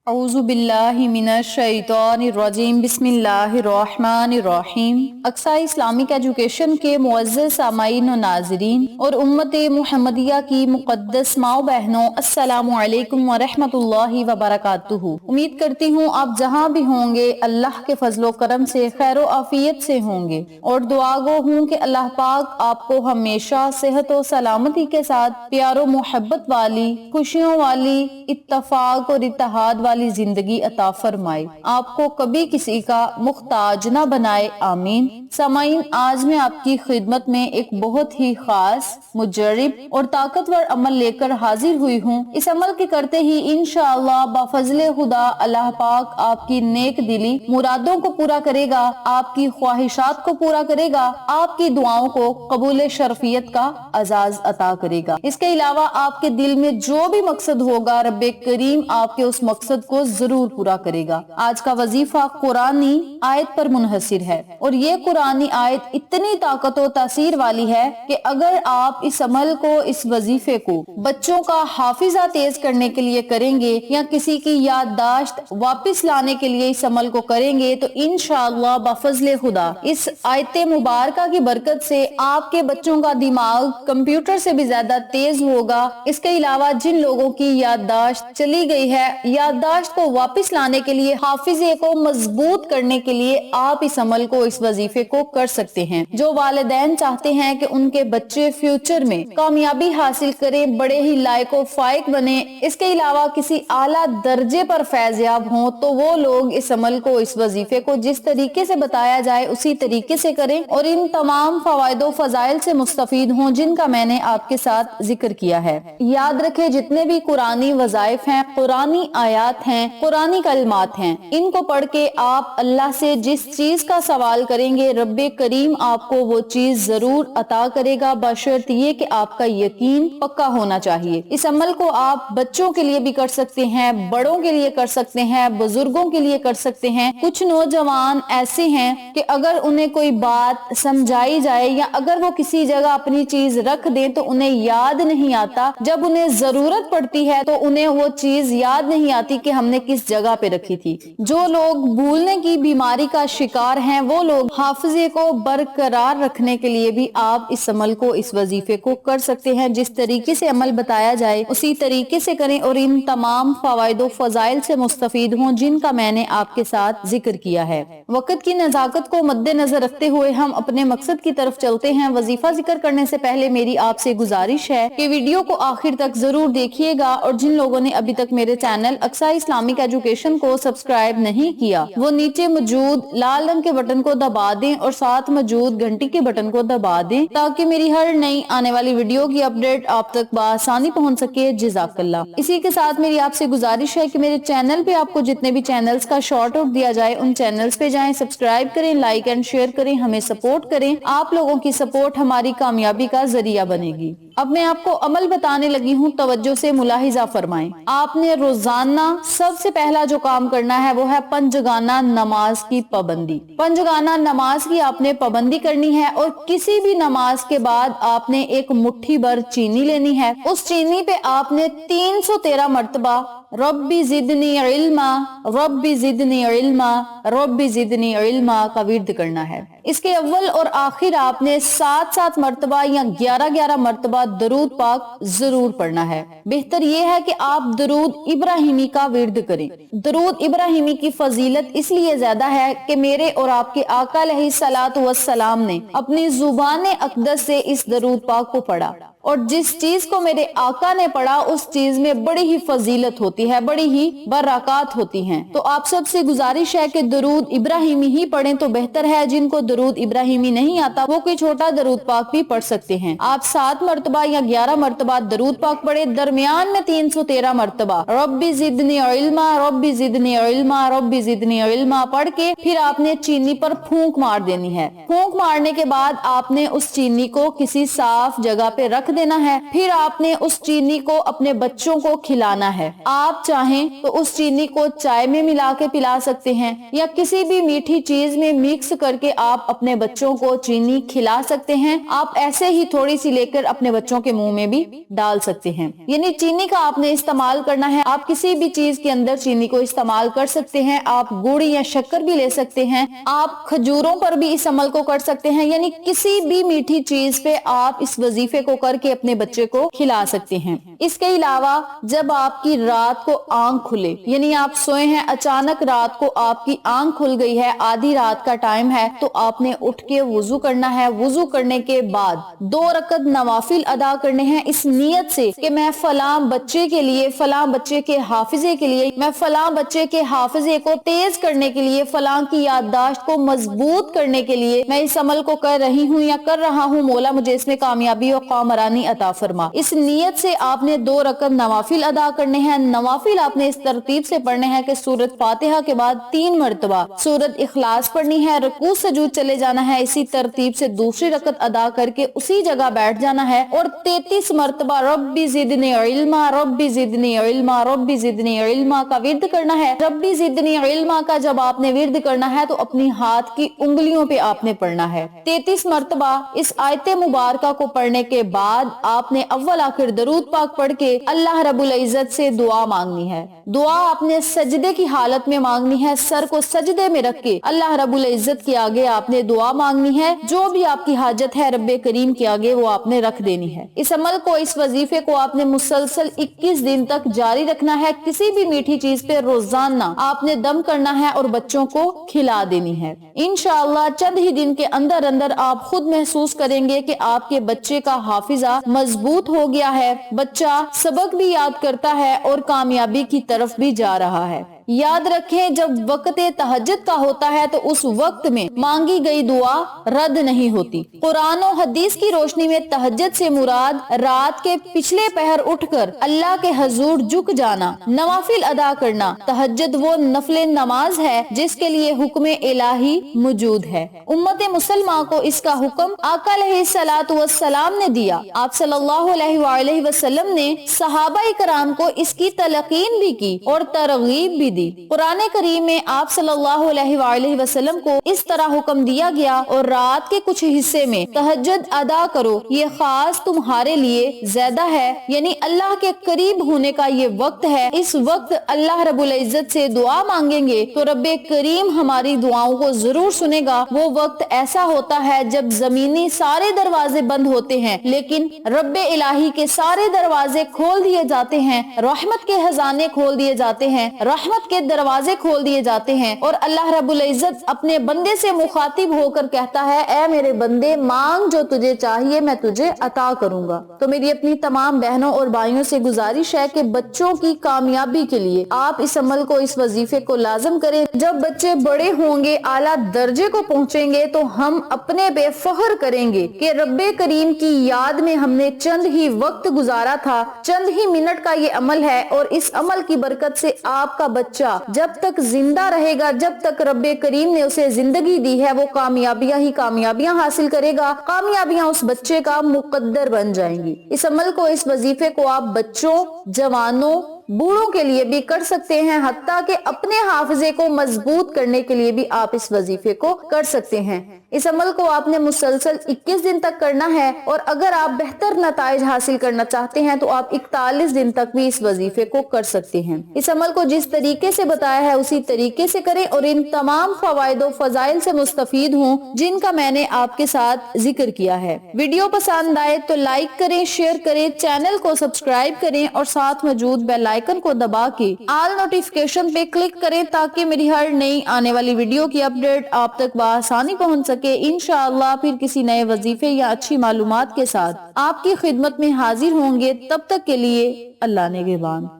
اعوذ باللہ من الشیطان الرجیم بسم اللہ الرحمن الرحیم۔ اقصی اسلامک ایجوکیشن کے معزز سامعین و ناظرین اور امت محمدیہ کی مقدس ماں و بہنوں، السلام علیکم ورحمۃ اللہ وبرکاتہ۔ امید کرتی ہوں آپ جہاں بھی ہوں گے اللہ کے فضل و کرم سے خیر و عافیت سے ہوں گے، اور دعا گو ہوں کہ اللہ پاک آپ کو ہمیشہ صحت و سلامتی کے ساتھ پیار و محبت والی، خوشیوں والی، اتفاق اور اتحاد والی زندگی عطا فرمائے، آپ کو کبھی کسی کا محتاج نہ بنائے، آمین۔ سامعین، آج میں آپ کی خدمت میں ایک بہت ہی خاص، مجرب اور طاقتور عمل لے کر حاضر ہوئی ہوں۔ اس عمل کے کرتے ہی انشاءاللہ بفضل خدا اللہ پاک آپ کی نیک دلی مرادوں کو پورا کرے گا، آپ کی خواہشات کو پورا کرے گا، آپ کی دعاؤں کو قبول شرفیت کا اعزاز عطا کرے گا۔ اس کے علاوہ آپ کے دل میں جو بھی مقصد ہوگا رب کریم آپ کے اس مقصد کو ضرور پورا کرے گا۔ آج کا وظیفہ قرآنی آیت پر منحصر ہے، اور یہ قرآنی آیت اتنی طاقت و تاثیر والی ہے کہ اگر آپ اس عمل کو، اس وظیفے کو بچوں کا حافظہ تیز کرنے کے لیے کریں گے یا کسی کی یادداشت واپس لانے کے لیے اس عمل کو کریں گے تو انشاءاللہ بفضل خدا اس آیت مبارکہ کی برکت سے آپ کے بچوں کا دماغ کمپیوٹر سے بھی زیادہ تیز ہوگا۔ اس کے علاوہ جن لوگوں کی یادداشت چلی گئی ہے، یادداشت کو واپس لانے کے لیے، حافظے کو مضبوط کرنے کے لیے آپ اس عمل کو، اس وظیفے کو کر سکتے ہیں۔ جو والدین چاہتے ہیں کہ ان کے بچے فیوچر میں کامیابی حاصل کریں، بڑے ہی لائق و فائق بنے، اس کے علاوہ کسی اعلیٰ درجے پر فیض یاب ہوں، تو وہ لوگ اس عمل کو، اس وظیفے کو جس طریقے سے بتایا جائے اسی طریقے سے کریں اور ان تمام فوائد و فضائل سے مستفید ہوں جن کا میں نے آپ کے ساتھ ذکر کیا ہے۔ یاد رکھیں، جتنے بھی قرآنی وظائف ہیں، قرآنی آیات ہیں، قرآنی کلمات ہیں، ان کو پڑھ کے آپ اللہ سے جس چیز کا سوال کریں گے رب کریم آپ کو وہ چیز ضرور عطا کرے گا، بشرط یہ کہ آپ کا یقین پکا ہونا چاہیے۔ اس عمل کو آپ بچوں کے لیے بھی کر سکتے ہیں، بڑوں کے لیے کر سکتے ہیں، بزرگوں کے لیے کر سکتے ہیں۔ کچھ نوجوان ایسے ہیں کہ اگر انہیں کوئی بات سمجھائی جائے یا اگر وہ کسی جگہ اپنی چیز رکھ دیں تو انہیں یاد نہیں آتا، جب انہیں ضرورت پڑتی ہے تو انہیں وہ چیز یاد نہیں آتی کہ ہم نے کس جگہ پہ رکھی تھی۔ جو لوگ بھولنے کی بیماری کا شکار ہیں، وہ لوگ حافظے کو برقرار رکھنے کے لیے بھی آپ اس عمل کو، اس وظیفے کو کر سکتے ہیں۔ جس طریقے سے عمل بتایا جائے اسی طریقے سے کریں اور ان تمام فوائد و فضائل سے مستفید ہوں جن کا میں نے آپ کے ساتھ ذکر کیا ہے۔ وقت کی نزاکت کو مد نظر رکھتے ہوئے ہم اپنے مقصد کی طرف چلتے ہیں۔ وظیفہ ذکر کرنے سے پہلے میری آپ سے گزارش ہے کہ ویڈیو کو آخر تک ضرور دیکھیے گا، اور جن لوگوں نے ابھی تک میرے چینل اقصی اسلامک ایجوکیشن کو سبسکرائب نہیں کیا وہ نیچے موجود لال رنگ کے بٹن کو دبا دیں اور ساتھ موجود گھنٹی کے بٹن کو دبا دیں تاکہ میری ہر نئی آنے والی ویڈیو کی اپڈیٹ آپ تک بآسانی پہنچ سکے۔ جزاک اللہ۔ اسی کے ساتھ میری آپ سے گزارش ہے کہ میرے چینل پہ آپ کو جتنے بھی چینلز کا شارٹ آؤٹ دیا جائے ان چینلز پہ جائیں، سبسکرائب کریں، لائک اینڈ شیئر کریں، ہمیں سپورٹ کریں۔ آپ لوگوں کی سپورٹ ہماری کامیابی کا ذریعہ بنے گی۔ اب میں آپ کو عمل بتانے لگی ہوں، توجہ سے ملاحظہ فرمائیں۔ آپ نے روزانہ سب سے پہلا جو کام کرنا ہے وہ ہے پنجگانہ نماز کی پابندی۔ پنجگانہ نماز کی آپ نے پابندی کرنی ہے، اور کسی بھی نماز کے بعد آپ نے ایک مٹھی بھر چینی لینی ہے۔ اس چینی پہ آپ نے 313 مرتبہ ربی زدنی علما، ربی زدنی علما، ربی زدنی علما کا ورد کرنا ہے۔ اس کے اول اور آخر آپ نے 7 مرتبہ یا 11 مرتبہ درود پاک ضرور پڑھنا ہے۔ بہتر یہ ہے کہ آپ درود ابراہیمی کا ورد کریں۔ درود ابراہیمی کی فضیلت اس لیے زیادہ ہے کہ میرے اور آپ کے آقا علیہ الصلوۃ والسلام نے اپنی زبان اقدس سے اس درود پاک کو پڑھا، اور جس چیز کو میرے آقا نے پڑھا اس چیز میں بڑی ہی فضیلت ہوتی ہے، بڑی ہی برکات ہوتی ہیں۔ تو آپ سب سے گزارش ہے کہ درود ابراہیمی ہی پڑھیں تو بہتر ہے۔ جن کو درود ابراہیمی نہیں آتا وہ کوئی چھوٹا درود پاک بھی پڑھ سکتے ہیں۔ آپ 7 مرتبہ یا 11 مرتبہ درود پاک پڑھیں، درمیان میں 313 مرتبہ ربی زدنی علما، ربی زدنی علما، ربی زدنی علما پڑھ کے پھر آپ نے چینی پر پھونک مار دینی ہے۔ پھونک مارنے کے بعد آپ نے اس چینی کو کسی صاف جگہ پہ رکھ دینا ہے۔ پھر آپ نے اس چینی کو اپنے بچوں کو کھلانا ہے۔ آپ چاہیں تو اس چینی کو چائے میں ملا کے پلا سکتے ہیں یا کسی بھی میٹھی چیز میں مکس کر کے آپ آپ اپنے بچوں کو چینی کھلا سکتے ہیں. آپ ایسے ہی تھوڑی سی لے کر اپنے بچوں کے منہ میں بھی ڈال سکتے ہیں. یعنی چینی کا آپ نے استعمال کرنا ہے. آپ کسی بھی چیز کے اندر چینی کو استعمال کر سکتے ہیں. آپ گڑ یا شکر بھی لے سکتے ہیں. آپ کھجوروں پر بھی اس عمل کو کر سکتے ہیں. یعنی کسی بھی میٹھی چیز پہ آپ اس وظیفے کو کر کے اپنے بچے کو کھلا سکتے ہیں. اس کے علاوہ جب آپ کی رات کو آنکھ کھلے، یعنی آپ سوئے ہیں، اچانک رات کو آپ کی آنکھ کھل گئی ہے، آدھی رات کا ٹائم ہے، تو آپ نے اٹھ کے وضو کرنا ہے. وضو کرنے کے بعد 2 رکعت نوافل ادا کرنے ہیں اس نیت سے کہ میں فلاں بچے کے لیے، فلاں بچے کے حافظے کے لیے، میں فلاں بچے کے حافظے کو تیز کرنے کے لیے، فلاں کی یادداشت کو مضبوط کرنے کے لیے میں اس عمل کو کر رہی ہوں یا کر رہا ہوں. مولا مجھے اس میں کامیابی اور کامرانی عطا فرما. اس نیت سے آپ نے 2 رکعت نوافل ادا کرنے ہیں. نوافل آپ نے اس ترتیب سے پڑھنے ہیں کہ سورۃ فاتحہ کے بعد 3 مرتبہ سورۃ اخلاص پڑھنی ہے، رکوع سجود چلے جانا ہے، اسی ترتیب سے دوسری رکعت ادا کر کے اسی جگہ بیٹھ جانا ہے اور 33 مرتبہ ربی زدنی علما، ربی زدنی علما، ربی زدنی علما کا ورد کرنا ہے. ربی زدنی علما کا جب آپ نے ورد کرنا ہے تو اپنی ہاتھ کی انگلیوں پہ آپ نے پڑھنا ہے. 33 مرتبہ اس آیت مبارکہ کو پڑھنے کے بعد آپ نے اول آخر درود پاک پڑھ کے اللہ رب العزت سے دعا مانگنی ہے. دعا آپ نے سجدے کی حالت میں مانگنی ہے. سر کو سجدے میں رکھ کے اللہ رب العزت کے آگے آپ نے دعا مانگنی ہے. جو بھی آپ کی حاجت ہے رب کریم کے آگے وہ آپ نے رکھ دینی ہے. اس عمل کو، اس وظیفے کو آپ نے مسلسل 21 دن تک جاری رکھنا ہے. کسی بھی میٹھی چیز پہ روزانہ آپ نے دم کرنا ہے اور بچوں کو کھلا دینی ہے. انشاءاللہ چند ہی دن کے اندر اندر آپ خود محسوس کریں گے کہ آپ کے بچے کا حافظہ مضبوط ہو گیا ہے، بچہ سبق بھی یاد کرتا ہے اور کامیابی کی طرف بھی جا رہا ہے. یاد رکھیں جب وقت تہجد کا ہوتا ہے تو اس وقت میں مانگی گئی دعا رد نہیں ہوتی. قرآن و حدیث کی روشنی میں تہجد سے مراد رات کے پچھلے پہر اٹھ کر اللہ کے حضور جھک جانا، نوافل ادا کرنا. تہجد وہ نفل نماز ہے جس کے لیے حکم الہی موجود ہے. امت مسلمہ کو اس کا حکم آقا علیہ الصلوۃ والسلام نے دیا. آپ صلی اللہ علیہ وآلہ وسلم نے صحابہ کرام کو اس کی تلقین بھی کی اور ترغیب بھی دی. قرآن کریم میں آپ صلی اللہ علیہ وآلہ وسلم کو اس طرح حکم دیا گیا اور رات کے کچھ حصے میں تہجد ادا کرو، یہ خاص تمہارے لیے زیادہ ہے، یعنی اللہ کے قریب ہونے کا یہ وقت ہے. اس وقت اللہ رب العزت سے دعا مانگیں گے تو رب کریم ہماری دعاؤں کو ضرور سنے گا. وہ وقت ایسا ہوتا ہے جب زمینی سارے دروازے بند ہوتے ہیں لیکن رب الہی کے سارے دروازے کھول دیے جاتے ہیں، رحمت کے خزانے کھول دیے جاتے ہیں، رحمت کے دروازے کھول دیے جاتے ہیں اور اللہ رب العزت اپنے بندے سے مخاطب ہو کر کہتا ہے اے میرے بندے مانگ جو تجھے چاہیے میں تجھے عطا کروں گا. تو میری اپنی تمام بہنوں اور بھائیوں سے گزارش ہے کہ بچوں کی کامیابی کے لیے آپ اس عمل کو، اس وظیفے کو لازم کریں. جب بچے بڑے ہوں گے، اعلیٰ درجے کو پہنچیں گے تو ہم اپنے پہ فخر کریں گے کہ رب کریم کی یاد میں ہم نے چند ہی وقت گزارا تھا، چند ہی منٹ کا یہ عمل ہے اور اس عمل کی برکت سے آپ کا بچہ جب تک زندہ رہے گا، جب تک رب کریم نے اسے زندگی دی ہے، وہ کامیابیاں ہی کامیابیاں حاصل کرے گا. کامیابیاں اس بچے کا مقدر بن جائیں گی. اس عمل کو، اس وظیفے کو آپ بچوں، جوانوں، بوڑھوں کے لیے بھی کر سکتے ہیں، حتیٰ کہ اپنے حافظے کو مضبوط کرنے کے لیے بھی آپ اس وظیفے کو کر سکتے ہیں. اس عمل کو آپ نے مسلسل 21 دن تک کرنا ہے اور اگر آپ بہتر نتائج حاصل کرنا چاہتے ہیں تو آپ 41 دن تک بھی اس وظیفے کو کر سکتے ہیں. اس عمل کو جس طریقے سے بتایا ہے اسی طریقے سے کریں اور ان تمام فوائد و فضائل سے مستفید ہوں جن کا میں نے آپ کے ساتھ ذکر کیا ہے. ویڈیو پسند آئے تو لائک کریں، شیئر کریں، چینل کو سبسکرائب کریں اور ساتھ موجود بیل آئیکن کو دبا کے آل نوٹیفیکیشن پہ کلک کریں تاکہ میری ہر نئی آنے والی ویڈیو کی اپڈیٹ آپ تک بآسانی پہنچ سکے. انشاءاللہ پھر کسی نئے وظیفے یا اچھی معلومات کے ساتھ آپ کی خدمت میں حاضر ہوں گے. تب تک کے لیے اللہ نگہبان.